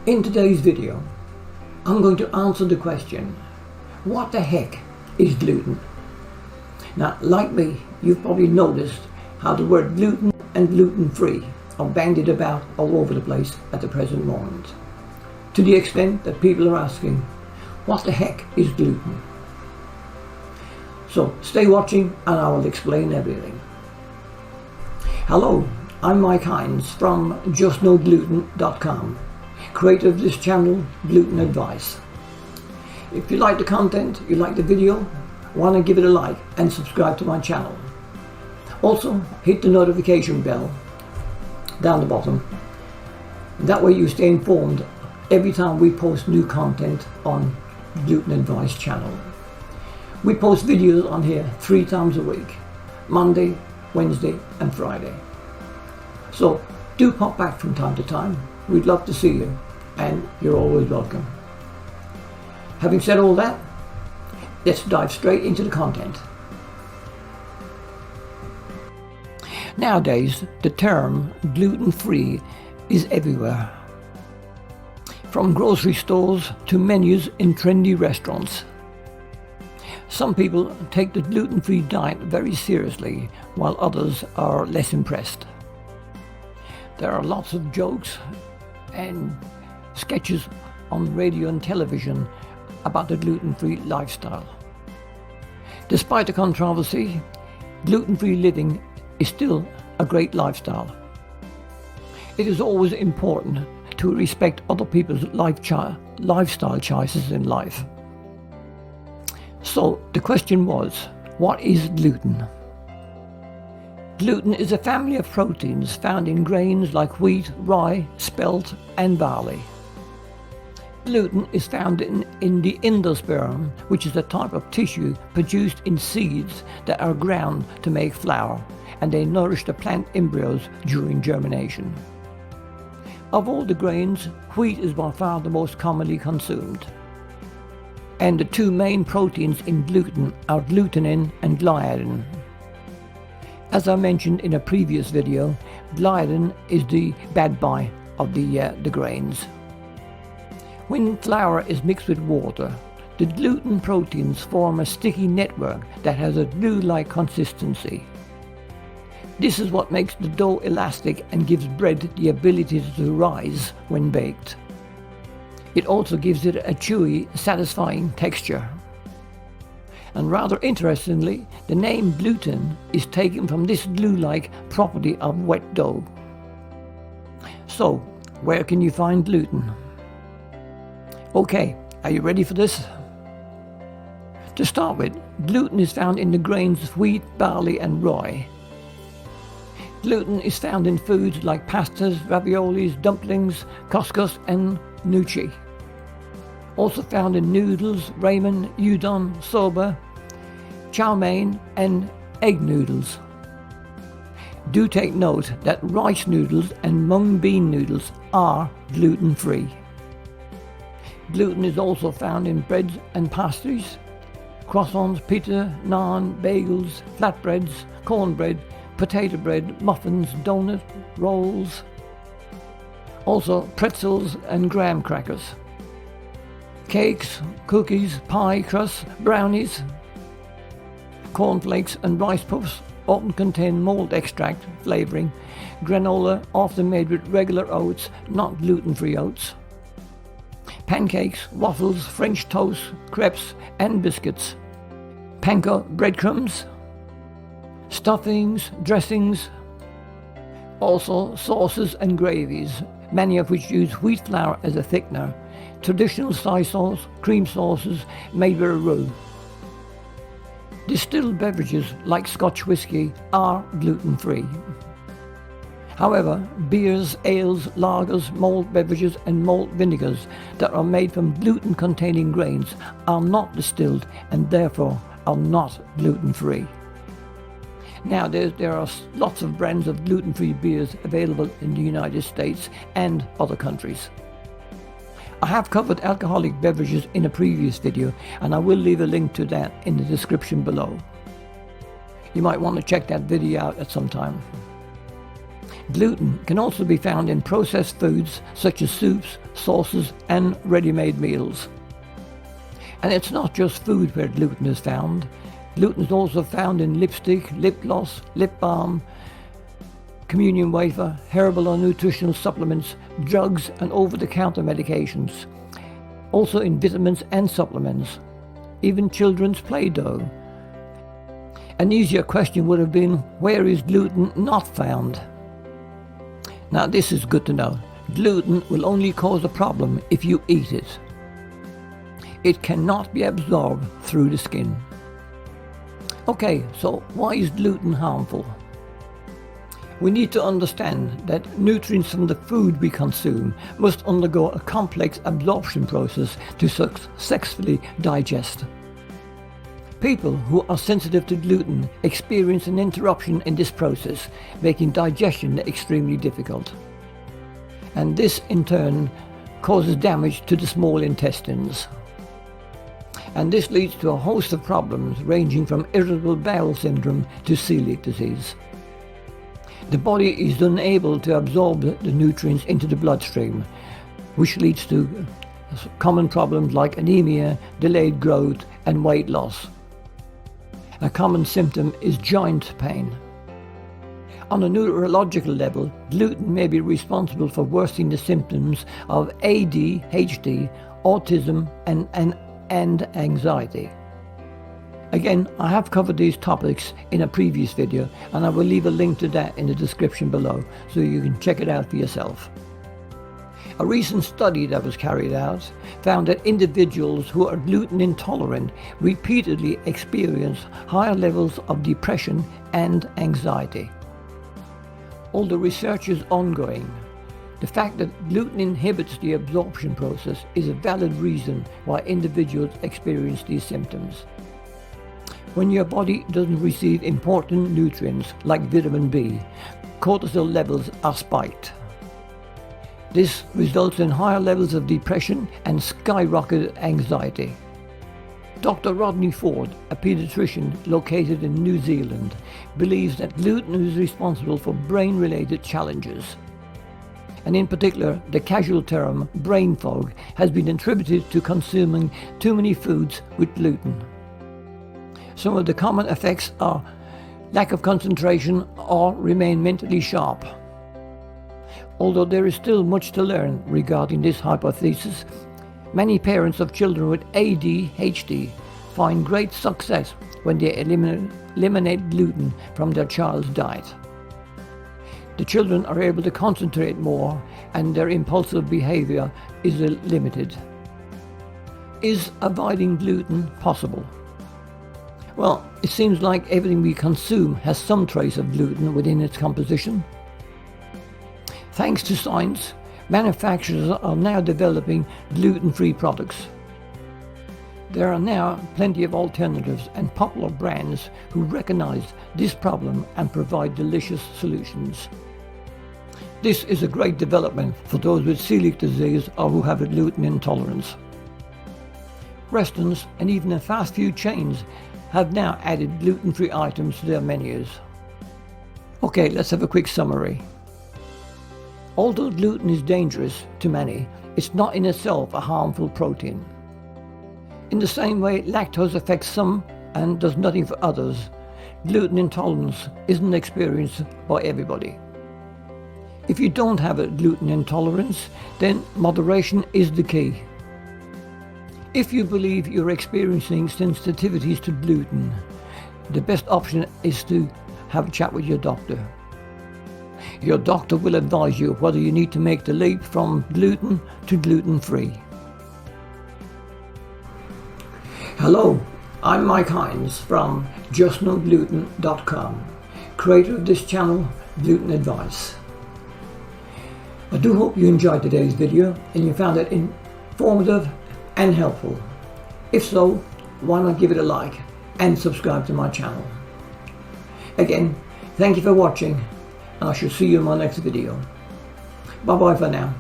In today's video, I'm going to answer the question, what the heck is gluten? Now, like me, you've probably noticed how the word gluten and gluten-free are bandied about all over the place at the present moment, to the extent that people are asking, what the heck is gluten? So stay watching and I will explain everything. Hello, I'm Mike Hines from justnogluten.com, creator of this channel, Gluten Advice. If you like the content, you like the video, want to give it a like and subscribe to my channel. Also, hit the notification bell down the bottom. That way you stay informed every time we post new content on Gluten Advice channel. We post videos on here 3 times a week, Monday, Wednesday and Friday. So do pop back from time to time. We'd love to see you and you're always welcome. Having said all that, let's dive straight into the content. Nowadays, the term gluten-free is everywhere. From grocery stores to menus in trendy restaurants. Some people take the gluten-free diet very seriously, while others are less impressed. There are lots of jokes and sketches on radio and television about the gluten-free lifestyle. Despite the controversy, gluten-free living is still a great lifestyle. It is always important to respect other people's lifestyle choices in life. So the question was, what is gluten? Gluten is a family of proteins found in grains like wheat, rye, spelt and barley. Gluten is found in the endosperm, which is a type of tissue produced in seeds that are ground to make flour, and they nourish the plant embryos during germination. Of all the grains, wheat is by far the most commonly consumed. And the 2 main proteins in gluten are glutenin and gliadin. As I mentioned in a previous video, gliadin is the bad guy of the grains. When flour is mixed with water, the gluten proteins form a sticky network that has a glue-like consistency. This is what makes the dough elastic and gives bread the ability to rise when baked. It also gives it a chewy, satisfying texture. And rather interestingly, the name gluten is taken from this glue-like property of wet dough. So, where can you find gluten? Okay, are you ready for this? To start with, gluten is found in the grains of wheat, barley and rye. Gluten is found in foods like pastas, raviolis, dumplings, couscous and gnocchi. Also found in noodles, ramen, udon, soba, chow mein and egg noodles. Do take note that rice noodles and mung bean noodles are gluten-free. Gluten is also found in breads and pastries, croissants, pita, naan, bagels, flatbreads, cornbread, potato bread, muffins, donuts, rolls, also pretzels and graham crackers. Cakes, cookies, pie crusts, brownies, cornflakes and rice puffs often contain malt extract flavoring. Granola often made with regular oats, not gluten-free oats. Pancakes, waffles, French toast, crepes and biscuits. Panko breadcrumbs, stuffings, dressings, also sauces and gravies, many of which use wheat flour as a thickener. Traditional soy sauce, cream sauces made with a roux. Distilled beverages like Scotch whisky are gluten-free. However, beers, ales, lagers, malt beverages and malt vinegars that are made from gluten-containing grains are not distilled and therefore are not gluten-free. Now there are lots of brands of gluten-free beers available in the United States and other countries. I have covered alcoholic beverages in a previous video and I will leave a link to that in the description below. You might want to check that video out at some time. Gluten can also be found in processed foods such as soups, sauces, and ready-made meals. And it's not just food where gluten is found. Gluten is also found in lipstick, lip gloss, lip balm, communion wafer, herbal or nutritional supplements, drugs, and over-the-counter medications. Also in vitamins and supplements, even children's Play-Doh. An easier question would have been, where is gluten not found? Now this is good to know. Gluten will only cause a problem if you eat it. It cannot be absorbed through the skin. Okay, so why is gluten harmful? We need to understand that nutrients from the food we consume must undergo a complex absorption process to successfully digest. People who are sensitive to gluten experience an interruption in this process, making digestion extremely difficult. And this in turn causes damage to the small intestines. And this leads to a host of problems ranging from irritable bowel syndrome to celiac disease. The body is unable to absorb the nutrients into the bloodstream, which leads to common problems like anemia, delayed growth, and weight loss. A common symptom is joint pain. On a neurological level, gluten may be responsible for worsening the symptoms of ADHD, autism, and anxiety. Again, I have covered these topics in a previous video, and I will leave a link to that in the description below so you can check it out for yourself. A recent study that was carried out found that individuals who are gluten intolerant repeatedly experience higher levels of depression and anxiety. Although research is ongoing, the fact that gluten inhibits the absorption process is a valid reason why individuals experience these symptoms. When your body doesn't receive important nutrients like vitamin B, cortisol levels are spiked. This results in higher levels of depression and skyrocketed anxiety. Dr. Rodney Ford, a pediatrician located in New Zealand, believes that gluten is responsible for brain-related challenges. And in particular, the casual term brain fog has been attributed to consuming too many foods with gluten. Some of the common effects are lack of concentration or remain mentally sharp. Although there is still much to learn regarding this hypothesis, many parents of children with ADHD find great success when they eliminate gluten from their child's diet. The children are able to concentrate more and their impulsive behavior is limited. Is avoiding gluten possible? Well, it seems like everything we consume has some trace of gluten within its composition. Thanks to science, manufacturers are now developing gluten-free products. There are now plenty of alternatives and popular brands who recognize this problem and provide delicious solutions. This is a great development for those with celiac disease or who have a gluten intolerance. Restaurants and even the fast food chains have now added gluten-free items to their menus. Okay, let's have a quick summary. Although gluten is dangerous to many, it's not in itself a harmful protein. In the same way lactose affects some and does nothing for others, gluten intolerance isn't experienced by everybody. If you don't have a gluten intolerance, then moderation is the key. If you believe you're experiencing sensitivities to gluten, the best option is to have a chat with your doctor. Your doctor will advise you whether you need to make the leap from gluten to gluten-free. Hello, I'm Mike Hines from justnogluten.com, creator of this channel, Gluten Advice. I do hope you enjoyed today's video and you found it informative and helpful. If so, why not give it a like and subscribe to my channel. Again, thank you for watching and I shall see you in my next video. Bye bye for now.